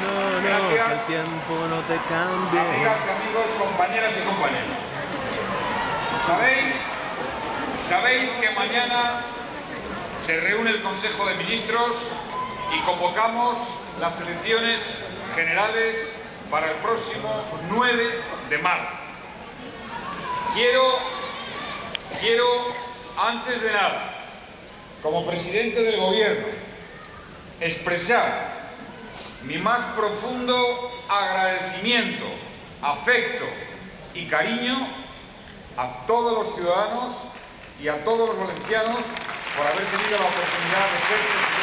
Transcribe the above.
No, Gracias. que el tiempo no te cambie. Amigas y amigos, compañeras y compañeros. ¿Sabéis que mañana se reúne el Consejo de Ministros y convocamos las elecciones generales para el próximo 9 de marzo? Quiero, antes de nada, como presidente del Gobierno, expresar mi más profundo agradecimiento, afecto y cariño a todos los ciudadanos y a todos los valencianos por haber tenido la oportunidad de ser presidente